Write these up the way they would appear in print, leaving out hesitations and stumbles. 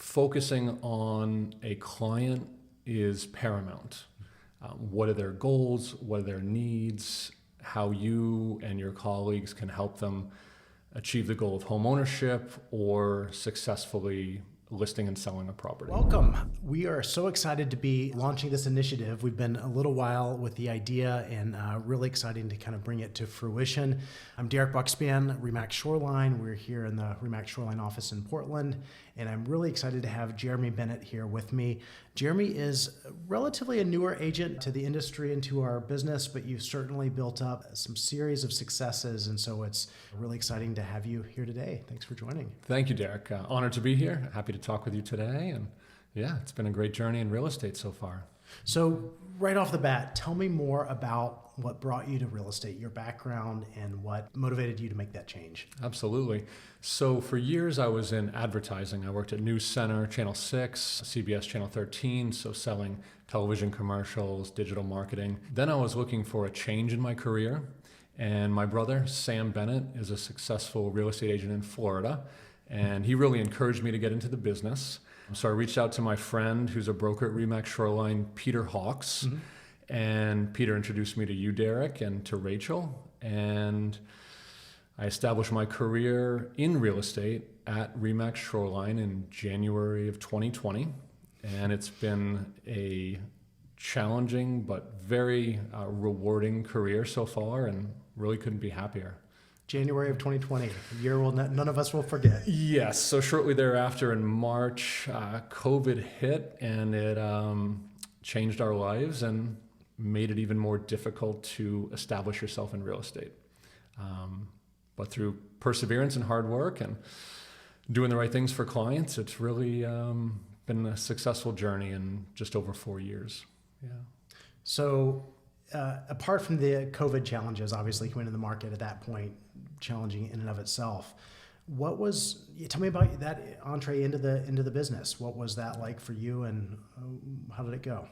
focusing on a client is paramount. What are their goals? What are their needs? How you and your colleagues can help them achieve the goal of home ownership or successfully listing and selling a property. Welcome. We are so excited to be launching this initiative. We've been a little while with the idea and really exciting to kind of bring it to fruition. I'm Derek Buckspan, RE/MAX Shoreline. We're here in the RE/MAX Shoreline office in Portland, and I'm really excited to have Jeremy Bennett here with me. Jeremy is relatively a newer agent to the industry and to our business, but you've certainly built up some series of successes, and so it's really exciting to have you here today. Thanks for joining. Thank you, Derek. Honored to be here. Happy to talk with you today. And yeah, it's been a great journey in real estate so far. So right off the bat, tell me more about what brought you to real estate, your background, and what motivated you to make that change. Absolutely. So for years I was in advertising. I worked at News Center, Channel 6, CBS Channel 13, so selling television commercials, digital marketing. Then I was looking for a change in my career, and my brother, Sam Bennett, is a successful real estate agent in Florida, and he really encouraged me to get into the business. So I reached out to my friend who's a broker at RE/MAX Shoreline, Peter Hawks, and Peter introduced me to you, Derek, and to Rachel, and I established my career in real estate at RE/MAX Shoreline in January of 2020, and it's been a challenging but very rewarding career so far, and really couldn't be happier. January of 2020, a year none of us will forget. Yes, so shortly thereafter in March, COVID hit, and it changed our lives and made it even more difficult to establish yourself in real estate. But through perseverance and hard work and doing the right things for clients, it's really been a successful journey in just over 4 years. Yeah. So apart from the COVID challenges, obviously coming into the market at that point, challenging in and of itself, tell me about that entree into the business. What was that like for you, and how did it go?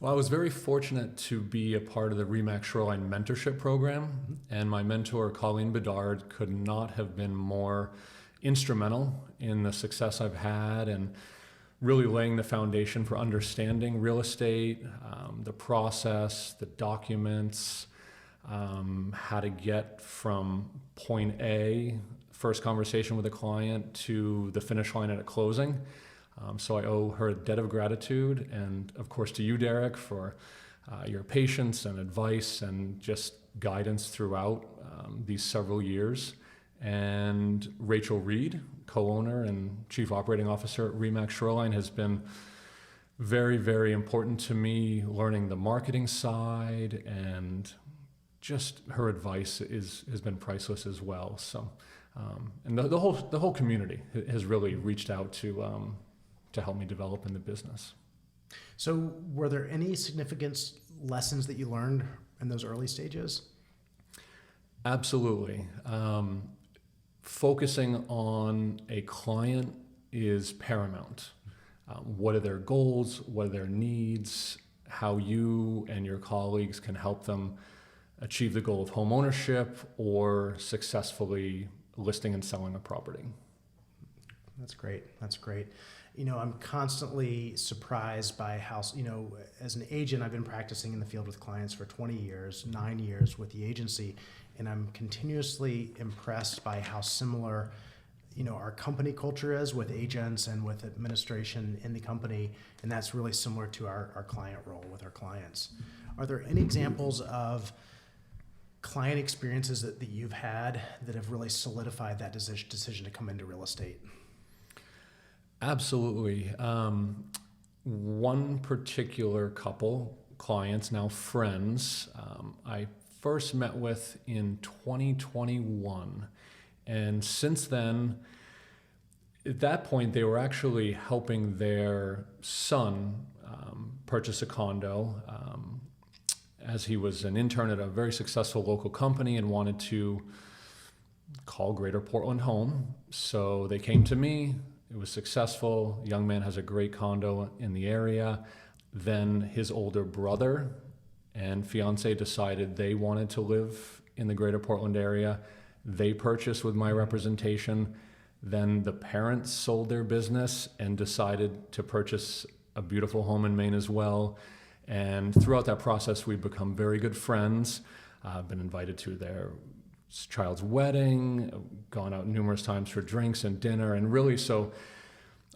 Well, I was very fortunate to be a part of the RE/MAX Shoreline mentorship program, and my mentor, Colleen Bedard, could not have been more instrumental in the success I've had and really laying the foundation for understanding real estate, the process, the documents, how to get from point A, first conversation with a client, to the finish line at a closing. So I owe her a debt of gratitude, and of course to you, Derek, for your patience and advice and just guidance throughout these several years. And Rachel Reed, co-owner and chief operating officer at RE/MAX Shoreline, has been very, very important to me, learning the marketing side, and just her advice has been priceless as well. So, and the whole community has really reached out to help me develop in the business. So were there any significant lessons that you learned in those early stages? Absolutely. Focusing on a client is paramount. What are their goals? What are their needs? How you and your colleagues can help them achieve the goal of home ownership or successfully listing and selling a property. That's great. That's great. You know, I'm constantly surprised by how, as an agent, I've been practicing in the field with clients for 20 years, 9 years with the agency, and I'm continuously impressed by how similar, our company culture is with agents and with administration in the company, and that's really similar to our client role with our clients. Are there any examples of client experiences that you've had that have really solidified that decision to come into real estate? Absolutely. One particular couple, clients, now friends, I first met with in 2021. And since then, at that point, they were actually helping their son purchase a condo as he was an intern at a very successful local company and wanted to call Greater Portland home. So they came to me. It was successful. The young man has a great condo in the area. Then his older brother and fiance decided they wanted to live in the Greater Portland area. They purchased with my representation. Then the parents sold their business and decided to purchase a beautiful home in Maine as well. And throughout that process, we've become very good friends. I've been invited to their child's wedding, gone out numerous times for drinks and dinner. And really, so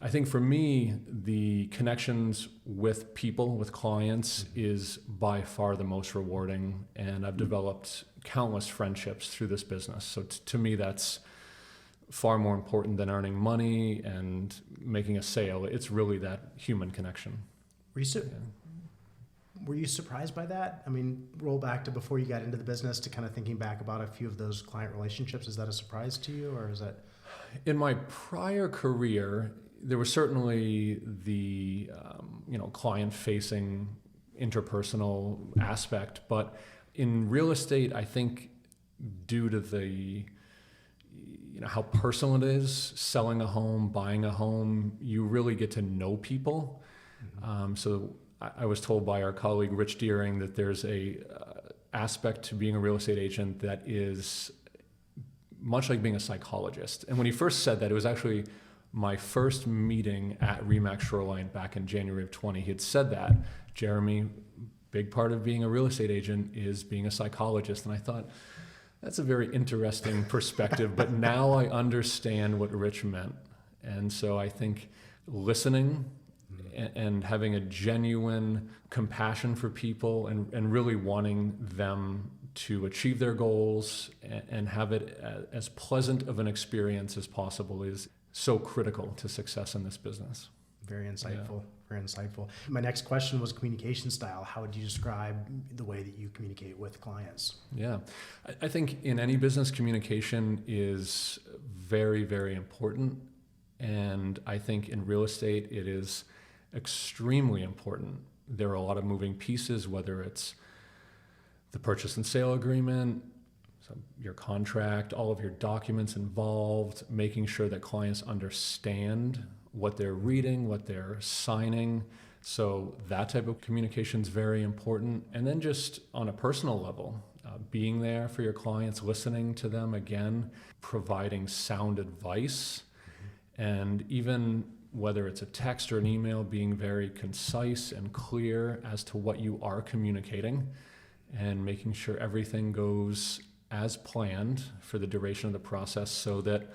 I think for me, the connections with people, with clients, is by far the most rewarding. And I've developed countless friendships through this business. So to me, that's far more important than earning money and making a sale. It's really that human connection. Were you surprised by that? I mean, roll back to before you got into the business to kind of thinking back about a few of those client relationships. Is that a surprise to you, or is that? In my prior career, there was certainly the client-facing interpersonal aspect, but in real estate, I think due to the how personal it is, selling a home, buying a home, you really get to know people. So I was told by our colleague Rich Deering that there's a aspect to being a real estate agent that is much like being a psychologist. And when he first said that, it was actually my first meeting at RE/MAX Shoreline back in January of 20. He had said that, Jeremy, big part of being a real estate agent is being a psychologist. And I thought, that's a very interesting perspective, but now I understand what Rich meant. And so I think listening and having a genuine compassion for people and really wanting them to achieve their goals and have it as pleasant of an experience as possible is so critical to success in this business. Very insightful. Very insightful. My next question was communication style. How would you describe the way that you communicate with clients? Yeah, I think in any business, communication is very, very important. And I think in real estate, it is extremely important. There are a lot of moving pieces, whether it's the purchase and sale agreement, your contract, all of your documents involved, making sure that clients understand what they're reading, what they're signing. So that type of communication is very important. And then just on a personal level, being there for your clients, listening to them again, providing sound advice, and even whether it's a text or an email, being very concise and clear as to what you are communicating and making sure everything goes as planned for the duration of the process so that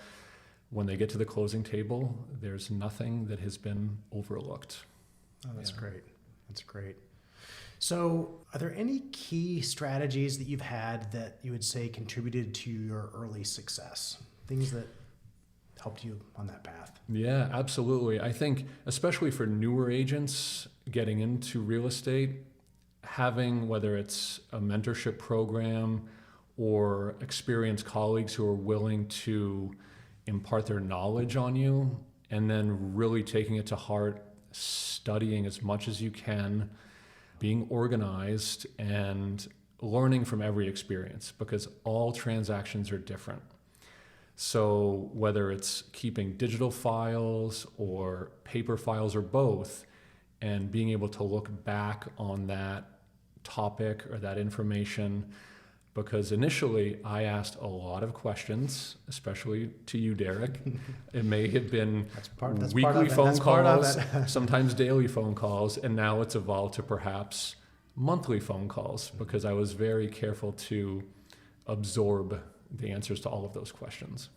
when they get to the closing table, there's nothing that has been overlooked. Oh, that's great. That's great. So are there any key strategies that you've had that you would say contributed to your early success? Things that helped you on that path? Yeah, absolutely. I think especially for newer agents getting into real estate, having whether it's a mentorship program or experienced colleagues who are willing to impart their knowledge on you, and then really taking it to heart, studying as much as you can, being organized, and learning from every experience, because all transactions are different. So whether it's keeping digital files or paper files or both, and being able to look back on that topic or that information, because initially I asked a lot of questions, especially to you, Derek. It may have been weekly phone calls, sometimes daily phone calls, and now it's evolved to perhaps monthly phone calls, because I was very careful to absorb the answers to all of those questions.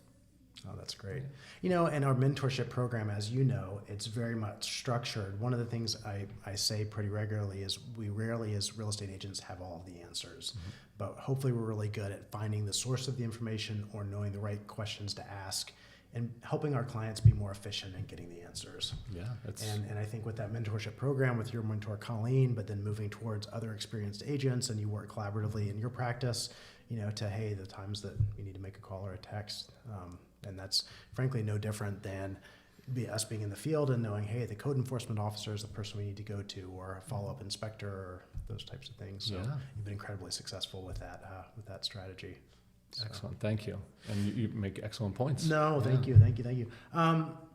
Oh, that's great. You know, in our mentorship program, as you know, it's very much structured. One of the things I say pretty regularly is we rarely, as real estate agents, have all of the answers. Mm-hmm. But hopefully we're really good at finding the source of the information or knowing the right questions to ask and helping our clients be more efficient in getting the answers. Yeah, and I think with that mentorship program with your mentor, Colleen, but then moving towards other experienced agents, and you work collaboratively in your practice, you know, to, hey, the times that you need to make a call or a text. And that's frankly no different than us being in the field and knowing, hey, the code enforcement officer is the person we need to go to, or a follow-up inspector, or those types of things. So you've been incredibly successful with that strategy. So. Excellent, thank you. And you make excellent points. No, thank you.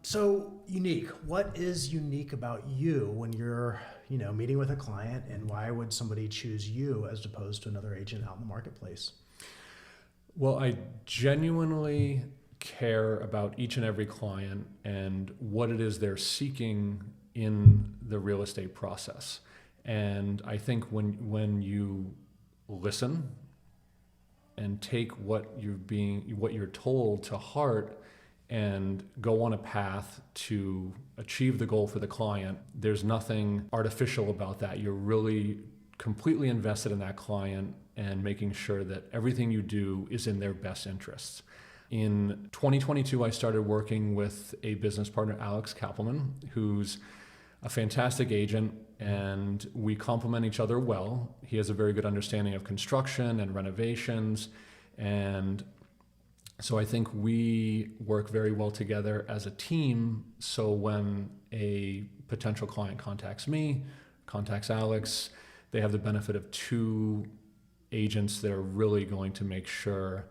So unique. What is unique about you when you're, meeting with a client, and why would somebody choose you as opposed to another agent out in the marketplace? Well, I genuinely care about each and every client and what it is they're seeking in the real estate process. And I think when you listen and take what you're told to heart and go on a path to achieve the goal for the client, there's nothing artificial about that. You're really completely invested in that client and making sure that everything you do is in their best interests. In 2022, I started working with a business partner, Alex Kappleman, who's a fantastic agent, and we complement each other well. He has a very good understanding of construction and renovations, and so I think we work very well together as a team. So when a potential client contacts me, contacts Alex, they have the benefit of two agents that are really going to make sure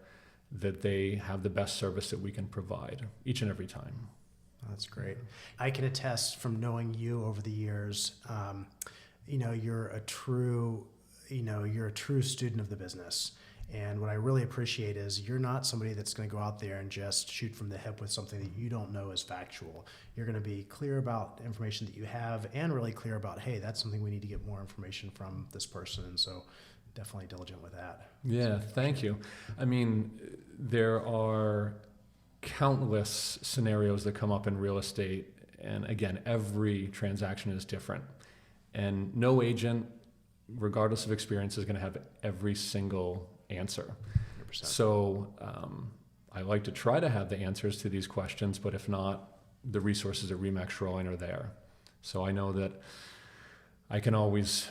that they have the best service that we can provide each and every time. That's great. I can attest from knowing you over the years, you're a true student of the business. And what I really appreciate is you're not somebody that's going to go out there and just shoot from the hip with something that you don't know is factual. You're going to be clear about information that you have and really clear about, hey, that's something we need to get more information from this person. And so definitely diligent with that. Yeah, thank you. I mean, there are countless scenarios that come up in real estate. And again, every transaction is different. And no agent, regardless of experience, is going to have every single answer. 100%. So I like to try to have the answers to these questions, but if not, the resources at RE/MAX Shoreline are there. So I know that I can always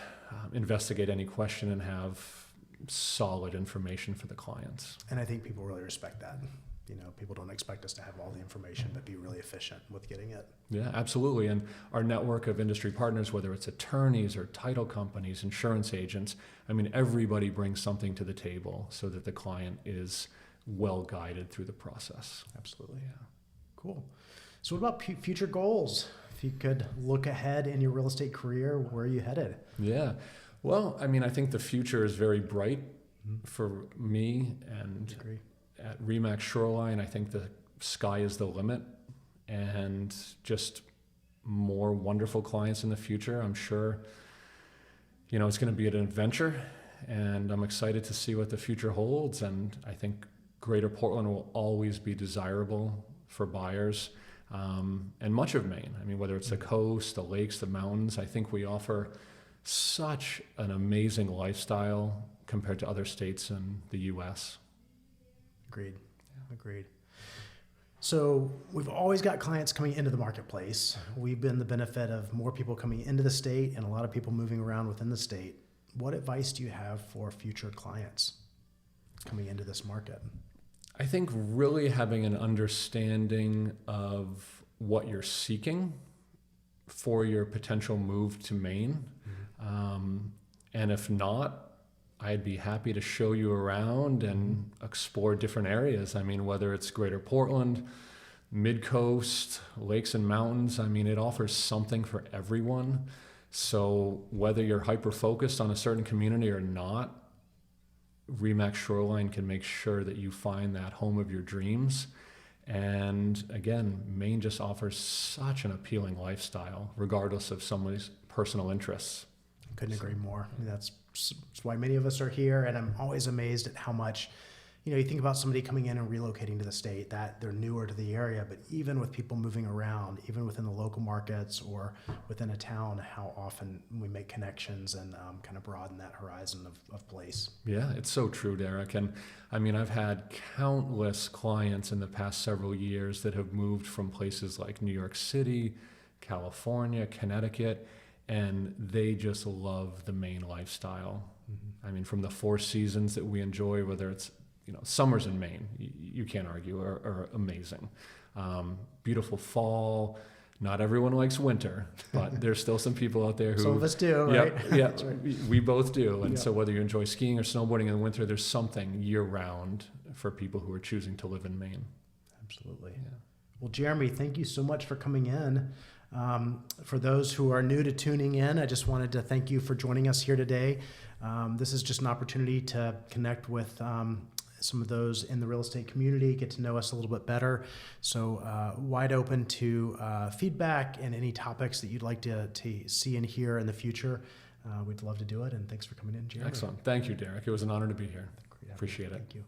investigate any question and have solid information for the clients. And I think people really respect that. People don't expect us to have all the information, but be really efficient with getting it. Yeah, absolutely. And our network of industry partners, whether it's attorneys or title companies, insurance agents, I mean, everybody brings something to the table so that the client is well guided through the process. Absolutely. Yeah. Cool. So what about future goals? If you could look ahead in your real estate career, where are you headed? Yeah. Well, I mean, I think the future is very bright for me, and I agree. At RE/MAX Shoreline, I think the sky is the limit, and just more wonderful clients in the future. I'm sure, it's going to be an adventure, and I'm excited to see what the future holds. And I think Greater Portland will always be desirable for buyers, and much of Maine. I mean, whether it's the coast, the lakes, the mountains, I think we offer such an amazing lifestyle compared to other states in the U.S. Agreed. Agreed. So we've always got clients coming into the marketplace. We've been the benefit of more people coming into the state and a lot of people moving around within the state. What advice do you have for future clients coming into this market? I think really having an understanding of what you're seeking for your potential move to Maine. And if not, I'd be happy to show you around and explore different areas. I mean, whether it's Greater Portland, Mid-Coast, lakes and mountains, I mean, it offers something for everyone. So whether you're hyper-focused on a certain community or not, RE/MAX Shoreline can make sure that you find that home of your dreams. And again, Maine just offers such an appealing lifestyle, regardless of somebody's personal interests. Couldn't agree more. I mean, that's why many of us are here, and I'm always amazed at how much, you think about somebody coming in and relocating to the state, that they're newer to the area, but even with people moving around, even within the local markets or within a town, how often we make connections and kind of broaden that horizon of place. Yeah, it's so true, Derek. And I mean, I've had countless clients in the past several years that have moved from places like New York City, California, Connecticut, and they just love the Maine lifestyle. I mean, from the 4 seasons that we enjoy, whether it's, summers in Maine, you can't argue, are amazing. Beautiful fall. Not everyone likes winter, but there's still some people out there who... Some of us do, right? Yeah, That's right. We both do. And so whether you enjoy skiing or snowboarding in the winter, there's something year-round for people who are choosing to live in Maine. Absolutely. Yeah. Well, Jeremy, thank you so much for coming in. For those who are new to tuning in, I just wanted to thank you for joining us here today. This is just an opportunity to connect with some of those in the real estate community get to know us a little bit better. So wide open to feedback and any topics that you'd like to see and hear in the future. We'd love to do it. And thanks for coming in, Jeremy. Excellent. Thank you, Derek. It was an honor to be here. Appreciate it. Thank you.